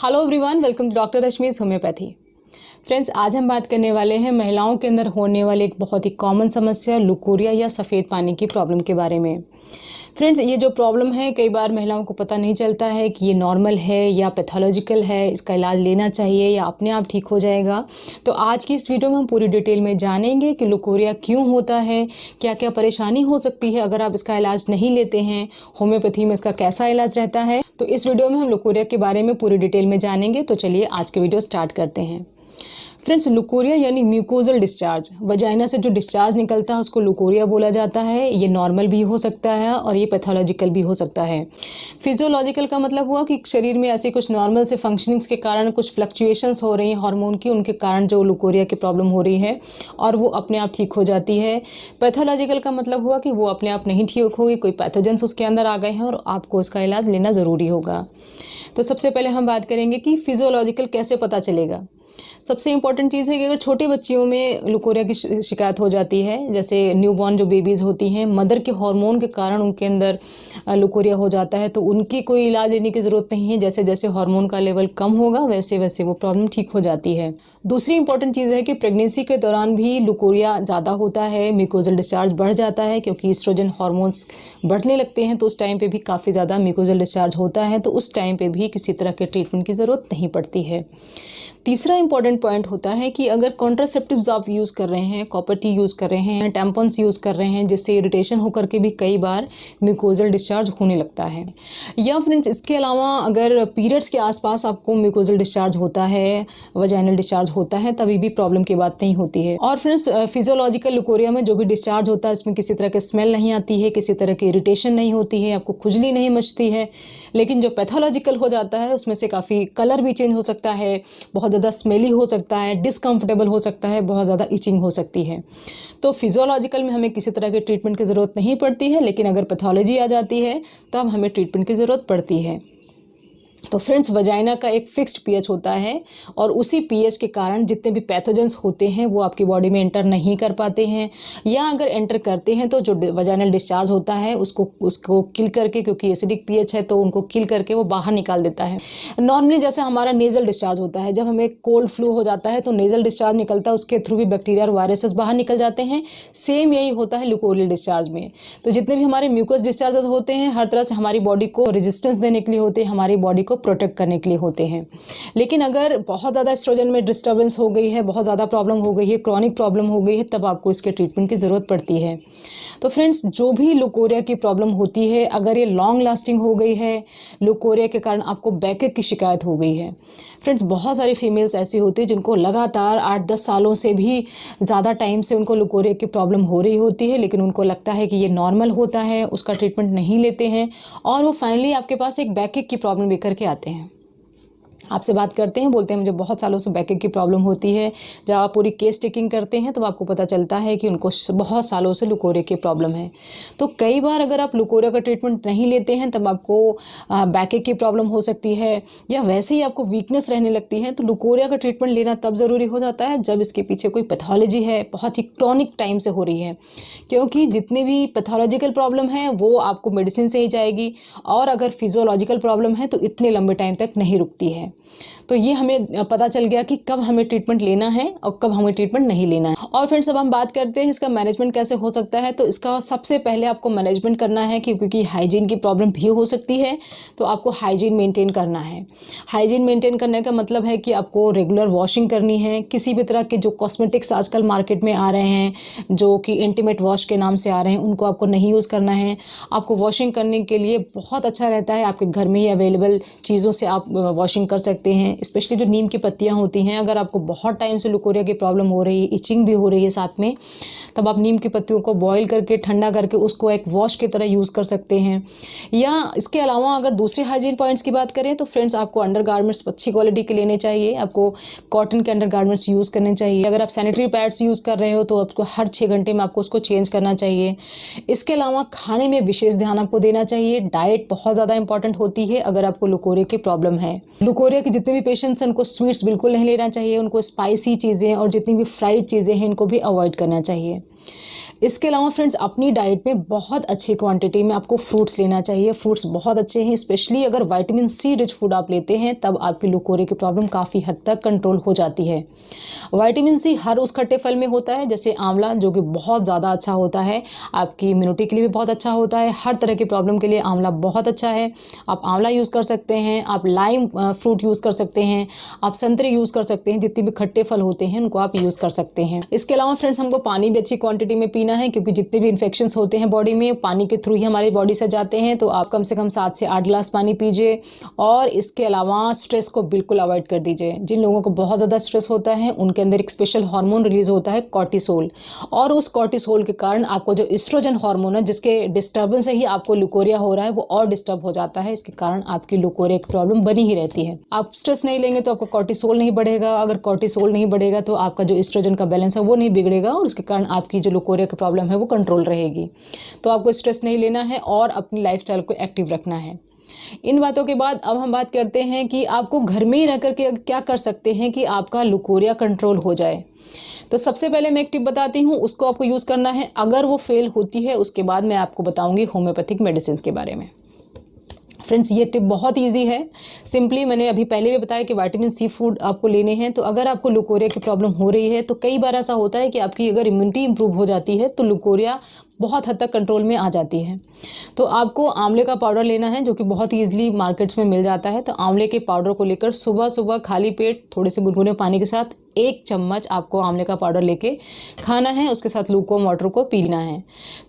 Hello everyone, welcome to doctor Rashmi's homeopathy. Friends, आज हम बात करने वाले हैं महिलाओं के अंदर होने वाली एक बहुत ही कॉमन समस्या लुकोरिया या सफ़ेद पानी की प्रॉब्लम के बारे में। फ्रेंड्स, ये जो प्रॉब्लम है कई बार महिलाओं को पता नहीं चलता है कि ये नॉर्मल है या पैथोलॉजिकल है, इसका इलाज लेना चाहिए या अपने आप ठीक हो जाएगा। तो आज की इस वीडियो में हम पूरी डिटेल में जानेंगे कि लुकोरिया क्यों होता है, क्या क्या परेशानी हो सकती है अगर आप इसका इलाज नहीं लेते हैं, होम्योपैथी में इसका कैसा इलाज रहता है। तो इस वीडियो में हम लुकोरिया के बारे में पूरी डिटेल में जानेंगे। तो चलिए आज के वीडियो स्टार्ट करते हैं। फ्रेंड्स, लुकोरिया यानी म्यूकोजल डिस्चार्ज, वजाइना से जो डिस्चार्ज निकलता है उसको लुकोरिया बोला जाता है। ये नॉर्मल भी हो सकता है और ये पैथोलॉजिकल भी हो सकता है। फिजियोलॉजिकल का मतलब हुआ कि शरीर में ऐसी कुछ नॉर्मल से फंक्शनिंग्स के कारण कुछ फ्लक्चुएशंस हो रही हैं हार्मोन की, उनके कारण जो लुकोरिया की प्रॉब्लम हो रही है और वो अपने आप ठीक हो जाती है। पैथोलॉजिकल का मतलब हुआ कि वो अपने आप नहीं ठीक होगी, कोई पैथोजेंस उसके अंदर आ गए हैं और आपको इसका इलाज लेना ज़रूरी होगा। तो सबसे पहले हम बात करेंगे कि फिजियोलॉजिकल कैसे पता चलेगा। सबसे इम्पॉर्टेंट चीज़ है कि अगर छोटे बच्चियों में लुकोरिया की शिकायत हो जाती है, जैसे न्यूबॉर्न जो बेबीज़ होती हैं, मदर के हार्मोन के कारण उनके अंदर लुकोरिया हो जाता है, तो उनकी कोई इलाज लेने की ज़रूरत नहीं है। जैसे जैसे हार्मोन का लेवल कम होगा वैसे वैसे वो प्रॉब्लम ठीक हो जाती है। दूसरी इंपॉर्टेंट चीज़ है कि प्रेगनेंसी के दौरान भी लुकोरिया ज़्यादा होता है, म्यूकोजल डिस्चार्ज बढ़ जाता है क्योंकि ईस्ट्रोजन हार्मोन्स बढ़ने लगते हैं, तो उस टाइम पे भी काफ़ी ज़्यादा म्यूकोजल डिस्चार्ज होता है। तो उस टाइम पे भी किसी तरह के ट्रीटमेंट की ज़रूरत नहीं पड़ती है। तीसरा इंपॉर्टेंट पॉइंट होता है कि अगर कॉन्ट्रासेप्टिव्स आप यूज़ कर रहे हैं, कॉपर टी यूज़ कर रहे हैं, टैम्पन्स यूज़ कर रहे हैं, जिससे इरिटेशन होकर के भी कई बार म्यूकोजल डिस्चार्ज होने लगता है। या फ्रेंड्स, इसके अलावा अगर पीरियड्स के आसपास आपको म्यूकोजल डिस्चार्ज होता है, वजाइनल डिस्चार्ज होता है, तभी भी प्रॉब्लम की बात नहीं होती है। और फ्रेंड्स, फिजियोलॉजिकल लुकोरिया में जो भी डिस्चार्ज होता है इसमें किसी तरह की स्मेल नहीं आती है, किसी तरह की इरिटेशन नहीं होती है, आपको खुजली नहीं मचती है। लेकिन जो पैथोलॉजिकल हो जाता है उसमें से काफ़ी कलर भी चेंज हो सकता है, बहुत ज़्यादा स्मेली हो सकता है, डिसकम्फर्टेबल हो सकता है, बहुत ज़्यादा इचिंग हो सकती है। तो फिजियोलॉजिकल में हमें किसी तरह के ट्रीटमेंट की ज़रूरत नहीं पड़ती है, लेकिन अगर पैथोलॉजी आ जाती है तब हमें ट्रीटमेंट की ज़रूरत पड़ती है। तो फ्रेंड्स, वजाइना का एक फिक्स्ड पीएच होता है और उसी पीएच के कारण जितने भी पैथोजेंस होते हैं वो आपकी बॉडी में एंटर नहीं कर पाते हैं, या अगर एंटर करते हैं तो जो वजाइनल डिस्चार्ज होता है उसको किल करके, क्योंकि एसिडिक पीएच है तो उनको किल करके वो बाहर निकाल देता है। नॉर्मली जैसे हमारा नेजल डिस्चार्ज होता है, जब हमें कोल्ड फ्लू हो जाता है तो नेजल डिस्चार्ज निकलता है, उसके थ्रू भी बैक्टीरिया और वायरसेस बाहर निकल जाते हैं। सेम यही होता है लुकोरियल डिस्चार्ज में। तो जितने भी हमारे म्यूकस डिस्चार्जेस होते हैं हर तरह से हमारी बॉडी को रेजिस्टेंस देने के लिए होते हैं, हमारी बॉडी को प्रोटेक्ट करने के लिए होते हैं। लेकिन अगर बहुत ज़्यादा एस्ट्रोजन में डिस्टर्बेंस हो गई है, बहुत ज़्यादा प्रॉब्लम हो गई है, क्रॉनिक प्रॉब्लम हो गई है, तब आपको इसके ट्रीटमेंट की ज़रूरत पड़ती है। तो फ्रेंड्स, जो भी लुकोरिया की प्रॉब्लम होती है, अगर ये लॉन्ग लास्टिंग हो गई है, लुकोरिया के कारण आपको बैकएक की शिकायत हो गई है। फ्रेंड्स, बहुत सारी फीमेल्स ऐसी होती है जिनको लगातार 8-10 सालों से भी ज़्यादा टाइम से उनको लुकोरिया की प्रॉब्लम हो रही होती है, लेकिन उनको लगता है कि ये नॉर्मल होता है, उसका ट्रीटमेंट नहीं लेते हैं और वो फाइनली आपके पास एक बैकएक की प्रॉब्लम लेकर के आते हैं। आपसे बात करते हैं, बोलते हैं मुझे बहुत सालों से बैकएक की प्रॉब्लम होती है। जब आप पूरी केस टेकिंग करते हैं तब आपको पता चलता है कि उनको बहुत सालों से लुकोरिया की प्रॉब्लम है। तो कई बार अगर आप लुकोरिया का ट्रीटमेंट नहीं लेते हैं तब आपको बैकएक की प्रॉब्लम हो सकती है, या वैसे ही आपको वीकनेस रहने लगती है। तो लुकोरिया का ट्रीटमेंट लेना तब ज़रूरी हो जाता है जब इसके पीछे कोई पैथोलॉजी है, बहुत ही क्रॉनिक टाइम से हो रही है, क्योंकि जितनी भी पैथोलॉजिकल प्रॉब्लम है वो आपको मेडिसिन से ही जाएगी, और अगर फिजियोलॉजिकल प्रॉब्लम है तो इतने लंबे टाइम तक नहीं रुकती है। तो ये हमें पता चल गया कि कब हमें ट्रीटमेंट लेना है और कब हमें ट्रीटमेंट नहीं लेना है। और फ्रेंड्स, अब हम बात करते हैं इसका मैनेजमेंट कैसे हो सकता है। तो इसका सबसे पहले आपको मैनेजमेंट करना है क्योंकि हाइजीन की प्रॉब्लम भी हो सकती है, तो आपको हाइजीन मेंटेन करना है। हाइजीन मेंटेन करने का मतलब है कि आपको रेगुलर वॉशिंग करनी है। किसी भी तरह के जो कॉस्मेटिक्स आजकल मार्केट में आ रहे हैं, जो कि इंटीमेट वॉश के नाम से आ रहे हैं, उनको आपको नहीं यूज़ करना है। आपको वॉशिंग करने के लिए बहुत अच्छा रहता है, आपके घर में ही अवेलेबल चीज़ों से आप वॉशिंग कर सकते हैं। स्पेशली जो नीम की पत्तियां होती हैं, अगर आपको बहुत टाइम से लुकोरिया की प्रॉब्लम हो रही है, इचिंग भी हो रही है साथ में, तब आप नीम की पत्तियों को बॉईल करके ठंडा करके उसको एक वॉश की तरह यूज़ कर सकते हैं। या इसके अलावा अगर दूसरे हाइजीन पॉइंट्स की बात करें तो फ्रेंड्स, आपको अंडरगारमेंट्स अच्छी क्वालिटी के लेने चाहिए। आपको कॉटन के अंडरगारमेंट्स यूज़ करने चाहिए। अगर आप सैनिटरी पैड्स यूज़ कर रहे हो तो आपको हर 6 घंटे में आपको उसको चेंज करना चाहिए। इसके अलावा खाने में विशेष ध्यान आपको देना चाहिए। डाइट बहुत ज़्यादा इंपॉर्टेंट होती है अगर आपको लुकोरिया की प्रॉब्लम है। लुकोरिया के जितने भी पेशेंट्स हैं उनको स्वीट्स बिल्कुल नहीं लेना चाहिए, उनको स्पाइसी चीज़ें और जितनी भी फ्राइड चीज़ें हैं इनको भी अवॉइड करना चाहिए। इसके अलावा फ्रेंड्स अपनी डाइट में बहुत अच्छी क्वांटिटी में आपको फ्रूट्स लेना चाहिए। फ्रूट्स बहुत अच्छे हैं, स्पेशली अगर विटामिन सी रिच फूड आप लेते हैं तब आपकी लुकोरिया की प्रॉब्लम काफ़ी हद तक कंट्रोल हो जाती है। विटामिन सी हर उस खट्टे फल में होता है, जैसे आंवला जो कि बहुत ज़्यादा अच्छा होता है, आपकी इम्यूनिटी के लिए भी बहुत अच्छा होता है। हर तरह की प्रॉब्लम के लिए आंवला बहुत अच्छा है। आप आंवला यूज़ कर सकते हैं, आप लाइम फ्रूट यूज़ कर सकते हैं, आप संतरे यूज़ कर सकते हैं, जितने भी खट्टे फल होते हैं उनको आप यूज़ कर सकते हैं। इसके अलावा फ्रेंड्स हमको पानी भी अच्छी क्वांटिटी में पीना है, क्योंकि जितने भी इन्फेक्शंस होते हैं बॉडी में पानी के थ्रू ही हमारी बॉडी से जाते हैं। तो आप कम से कम 7 से 8 गिलास पानी पीजिए। और इसके अलावा स्ट्रेस को बिल्कुल अवॉइड कर दीजिए। जिन लोगों को बहुत ज़्यादा स्ट्रेस होता है उनके अंदर एक स्पेशल हार्मोन रिलीज होता है कॉर्टिसोल, और उस कॉर्टिसोल के कारण आपको जो एस्ट्रोजन हार्मोन है जिसके डिस्टर्बेंस से ही आपको लुकोरिया हो रहा है वो और डिस्टर्ब हो जाता है। इसके कारण आपकी लुकोरिया की प्रॉब्लम बनी ही रहती है। आप स्ट्रेस नहीं लेंगे तो आपका कॉर्टिसोल नहीं बढ़ेगा, अगर कॉर्टिसोल नहीं बढ़ेगा तो आपका जो एस्ट्रोजन का बैलेंस है वो नहीं बिगड़ेगा, और उसके कारण आपकी जो लुकोरिया की प्रॉब्लम है वो कंट्रोल रहेगी। तो आपको स्ट्रेस नहीं लेना है और अपनी लाइफस्टाइल को एक्टिव रखना है। इन बातों के बाद अब हम बात करते हैं कि आपको घर में ही रह करके क्या कर सकते हैं कि आपका लुकोरिया कंट्रोल हो जाए। तो सबसे पहले मैं एक टिप बताती हूँ, उसको आपको यूज़ करना है। अगर वो फेल होती है उसके बाद मैं आपको बताऊँगी होम्योपैथिक मेडिसिन के बारे में। फ्रेंड्स ये टिप बहुत इजी है। सिंपली मैंने अभी पहले भी बताया कि विटामिन सी फूड आपको लेने हैं। तो अगर आपको लुकोरिया की प्रॉब्लम हो रही है तो कई बार ऐसा होता है कि आपकी अगर इम्यूनिटी इंप्रूव हो जाती है तो लुकोरिया बहुत हद तक कंट्रोल में आ जाती है। तो आपको आंवले का पाउडर लेना है जो कि बहुत ईजिली मार्केट्स में मिल जाता है। तो आंवले के पाउडर को लेकर सुबह सुबह खाली पेट थोड़े से गुनगुने पानी के साथ 1 चम्मच आपको आंवले का पाउडर लेके खाना है, उसके साथ लूकवार्म वाटर को पीना है।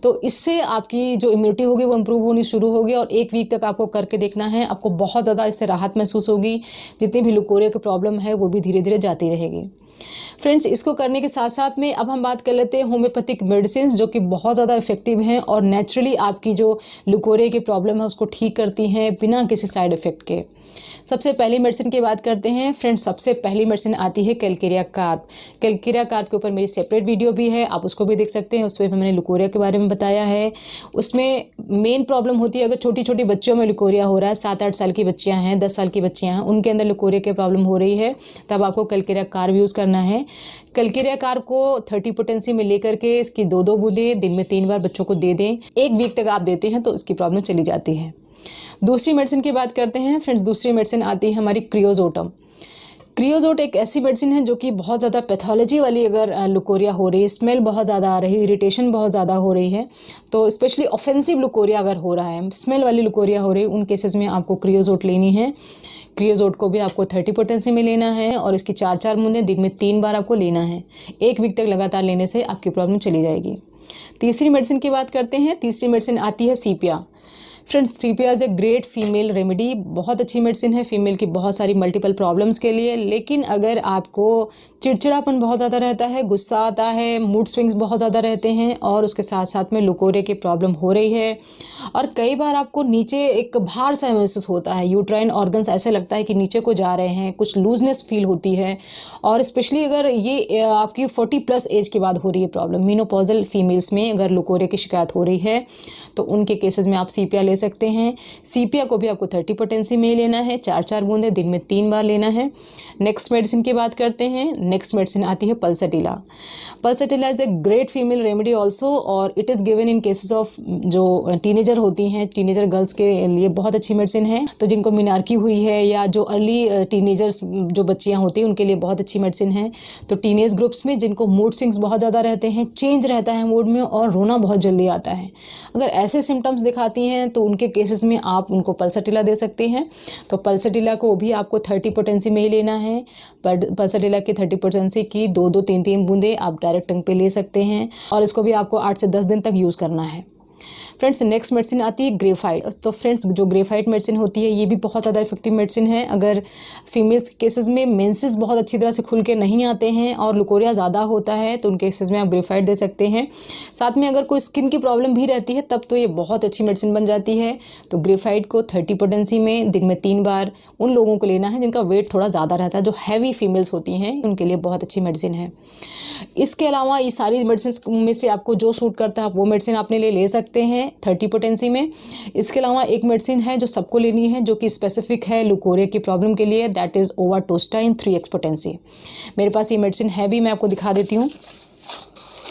तो इससे आपकी जो इम्यूनिटी होगी वो इम्प्रूव होनी शुरू होगी, और 1 वीक तक आपको करके देखना है। आपको बहुत ज़्यादा इससे राहत महसूस होगी। जितनी भी लुकोरिया की प्रॉब्लम है वो भी धीरे धीरे जाती रहेगी। फ्रेंड्स इसको करने के साथ साथ में अब हम बात कर लेते हैं होम्योपैथिक मेडिसिन जो कि बहुत ज़्यादा इफेक्टिव हैं और नेचुरली आपकी जो लुकोरिया की प्रॉब्लम है उसको ठीक करती हैं बिना किसी साइड इफ़ेक्ट के। सबसे पहली मेडिसिन की बात करते हैं फ्रेंड्स। सबसे पहली मेडिसिन आती है कैलकेरिया कार्ब। कैलकेरिया कार्ब के ऊपर मेरी सेपरेट वीडियो भी है, आप उसको भी देख सकते हैं। उसमें मैंने लुकोरिया के बारे में बताया है। उसमें मेन प्रॉब्लम होती है अगर छोटी छोटी बच्चों में लुकोरिया हो रहा है, 7-8 साल की बच्चियां हैं, 10 साल की बच्चियां हैं, उनके अंदर लुकोरिया की प्रॉब्लम हो रही है, तब आपको कैलकेरिया कार्ब यूज़ करना है। कैलकेरिया कार्ब को 30 पोटेंसी में लेकर के इसकी 2-2 बूंदें दिन में 3 बार बच्चों को दे दें। 1 वीक तक आप देते हैं तो उसकी प्रॉब्लम चली जाती है। दूसरी मेडिसिन की बात करते हैं फ्रेंड्स। दूसरी मेडिसिन आती है हमारी क्रियोजोटम। क्रियोजोट एक ऐसी मेडिसिन है जो कि बहुत ज़्यादा पैथोलॉजी वाली अगर लुकोरिया हो रही है, स्मेल बहुत ज़्यादा आ रही है, इरिटेशन बहुत ज़्यादा हो रही है, तो स्पेशली ऑफेंसिव लुकोरिया अगर हो रहा है, स्मेल वाली लुकोरिया हो रही है, उन केसेस में आपको क्रियोजोट लेनी है। क्रियोजोट को भी आपको 30 पोटेंसी में लेना है और इसकी 4-4 बूंदें दिन में 3 बार आपको लेना है। 1 वीक तक लगातार लेने से आपकी प्रॉब्लम चली जाएगी। तीसरी मेडिसिन की बात करते हैं। तीसरी मेडिसिन आती है sepia. Friends sepia is a great female remedy. बहुत अच्छी मेडिसिन है फीमेल की बहुत सारी मल्टीपल प्रॉब्लम्स के लिए। लेकिन अगर आपको चिड़चिड़ापन बहुत ज़्यादा रहता है, गुस्सा आता है, मूड स्विंग्स बहुत ज़्यादा रहते हैं और उसके साथ साथ में लुकोरिया की प्रॉब्लम हो रही है और कई बार आपको नीचे एक भार सा महसूस होता है, यूट्राइन ऑर्गन्स ऐसे लगता है कि नीचे को जा रहे हैं, कुछ लूजनेस फील होती है, और स्पेशली अगर ये आपकी 40+ एज के बाद हो रही है प्रॉब्लम, मीनोपॉजल फीमेल्स में अगर लुकोरिया की शिकायत हो रही है तो उनके केसेस में आप सीपिया ले सकते हैं। सीपिया को भी आपको 30 पोटेंसी में लेना है, 4-4 बूंदें दिन में 3 बार लेना है। नेक्स्ट मेडिसिन की बात करते हैं। नेक्स्ट मेडिसिन आती है pulsatilla. Pulsatilla is a great female remedy also और it is given in cases of जो टीनेजर होती हैं, टीनेजर गर्ल्स के लिए बहुत अच्छी मेडिसिन है। तो जिनको मिनार्की हुई है या जो अर्ली टीनेजर्स जो बच्चियाँ होती हैं उनके लिए बहुत अच्छी मेडिसिन है। तो टीनेज ग्रुप्स में जिनको मूड स्विंग्स बहुत ज़्यादा रहते हैं, चेंज रहता है मूड में और रोना बहुत जल्दी आता है, अगर ऐसे सिम्टम्स दिखाती हैं तो उनके केसेस में आप उनको पल्सटिला दे सकते हैं। तो पल्सटिला को भी आपको 30 पोटेंसी में ही लेना है। पर पल्सटिला की 30 पोटेंसी की 2-2, 3-3 बूंदें आप डायरेक्ट टंग पे ले सकते हैं और इसको भी आपको 8 से 10 दिन तक यूज़ करना है। फ्रेंड्स नेक्स्ट मेडिसिन आती है ग्रेफाइट। तो फ्रेंड्स जो ग्रेफाइट मेडिसिन होती है ये भी बहुत ज़्यादा इफेक्टिव मेडिसिन है। अगर फीमेल्स केसेस में मेंसेस बहुत अच्छी तरह से खुल के नहीं आते हैं और लुकोरिया ज़्यादा होता है तो उन केसेस में आप ग्रेफाइट दे सकते हैं। साथ में अगर कोई स्किन की प्रॉब्लम भी रहती है तब तो ये बहुत अच्छी मेडिसिन बन जाती है। तो ग्रेफाइट को 30 पोटेंसी में दिन में 3 बार उन लोगों को लेना है जिनका वेट थोड़ा ज़्यादा रहता है, जो हैवी फीमेल्स होती हैं उनके लिए बहुत अच्छी मेडिसिन है। इसके अलावा ये सारी मेडिसिन में से आपको जो सूट करता है आप वो मेडिसिन अपने लिए ले सकते हैं 30 पोटेंसी में। इसके अलावा एक मेडिसिन है जो सबको लेनी है जो कि स्पेसिफिक है लुकोरिया की प्रॉब्लम के लिए, दैट इज़ ओवाटोस्टाइन 3x पोटेंसी। मेरे पास ये मेडिसिन है भी, मैं आपको दिखा देती हूँ।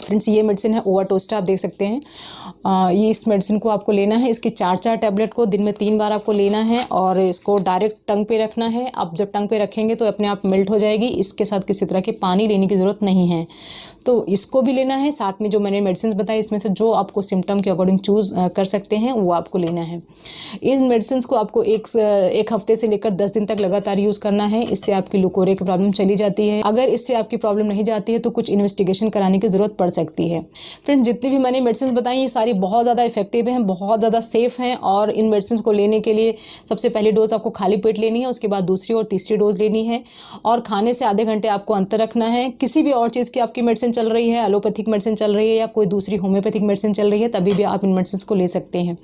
फ्रेंड्स ये मेडिसिन है ओवाटोस्टा, आप देख सकते हैं। ये इस मेडिसिन को आपको लेना है, इसकी 4 टैबलेट को दिन में 3 बार आपको लेना है और इसको डायरेक्ट टंग पे रखना है। आप जब टंग पे रखेंगे तो अपने आप मेल्ट हो जाएगी। इसके साथ किसी तरह की पानी लेने की ज़रूरत नहीं है। तो इसको भी लेना है, साथ में जो मैंने मेडिसिन बताई इसमें से जो आपको सिम्टम के अकॉर्डिंग चूज़ कर सकते हैं वो आपको लेना है। इन मेडिसिन को आपको एक हफ्ते से लेकर 10 दिन तक लगातार यूज़ करना है। इससे आपकी लुकोरिया की प्रॉब्लम चली जाती है। अगर इससे आपकी प्रॉब्लम नहीं जाती है तो कुछ इन्वेस्टिगेशन कराने की ज़रूरत पड़ सकती है। फ्रेंड्स जितनी भी मैंने मेडिसिन बताई ये सारी बहुत ज़्यादा इफेक्टिव हैं, बहुत ज़्यादा सेफ़ हैं और इन मेडिसिन को लेने के लिए सबसे पहली डोज आपको खाली पेट लेनी है, उसके बाद दूसरी और तीसरी डोज लेनी है और खाने से आधे घंटे आपको अंतर रखना है। किसी भी और चीज़ की आपकी मेडिसिन चल रही है, एलोपैथिक मेडिसिन चल रही है या कोई दूसरी होम्योपैथिक मेडिसिन चल रही है, तभी भी आप इन मेडिसिन को ले सकते हैं।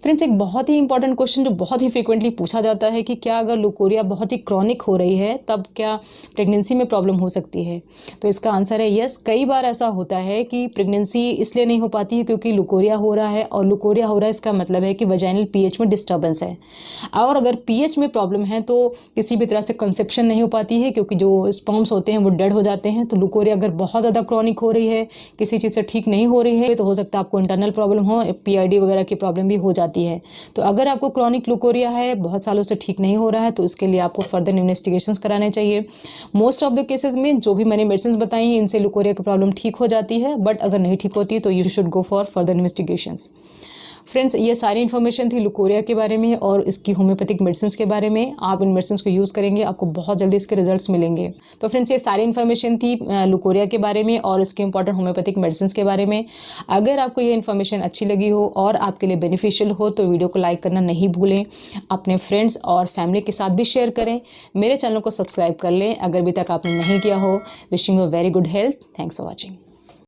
फ्रेंड्स एक बहुत ही इंपॉर्टेंट क्वेश्चन जो बहुत ही फ्रीक्वेंटली पूछा जाता है कि क्या अगर लुकोरिया बहुत ही क्रॉनिक हो रही है तब क्या प्रेगनेंसी में प्रॉब्लम हो सकती है? तो इसका आंसर है यस। कई बार ऐसा होता है कि प्रेगनेंसी इसलिए नहीं हो पाती है क्योंकि लुकोरिया हो रहा है, और लुकोरिया हो रहा है इसका मतलब है कि वजाइनल पीएच में डिस्टर्बेंस है। और अगर पीएच में प्रॉब्लम है तो किसी भी तरह से कंसेप्शन नहीं हो पाती है क्योंकि जो स्पर्म्स होते हैं वो डेड हो जाते हैं। तो लुकोरिया अगर बहुत ज़्यादा क्रॉनिक हो रही है, किसी चीज़ से ठीक नहीं हो रही है, तो हो सकता है आपको इंटरनल प्रॉब्लम हो, पीआईडी वगैरह की प्रॉब्लम भी हो जाती है। तो अगर आपको क्रॉनिक लुकोरिया है, बहुत सालों से ठीक नहीं हो रहा है, तो इसके लिए आपको फर्दर इन्वेस्टिगेशंस कराने चाहिए। मोस्ट ऑफ द केसेस में जो भी मैंने मेडिसिन बताई हैं इनसे लुकोरिया की प्रॉब्लम ठीक हो जाती है, बट अगर नहीं ठीक होती तो you should go for further investigations. Friends ये सारी इन्फॉर्मेशन थी लुकोरिया के बारे में और इसकी होम्योपैथिक मेडिसिन के बारे में। आप इन मेडिसिन को यूज़ करेंगे आपको बहुत जल्दी इसके रिजल्ट्स मिलेंगे। तो फ्रेंड्स ये सारी इन्फॉर्मेशन थी लुकोरिया के बारे में और इसके इंपॉर्टेंट होम्योपैथिक मेडिसिन के बारे में। अगर आपको ये इन्फॉर्मेशन अच्छी लगी हो और आपके लिए बेनिफिशियल हो तो वीडियो को लाइक करना नहीं भूलें। अपने फ्रेंड्स और फैमिली के साथ भी शेयर करें। मेरे चैनल को सब्सक्राइब कर लें अगर अभी तक आपने नहीं किया हो। Wishing you very good health. Thanks for watching.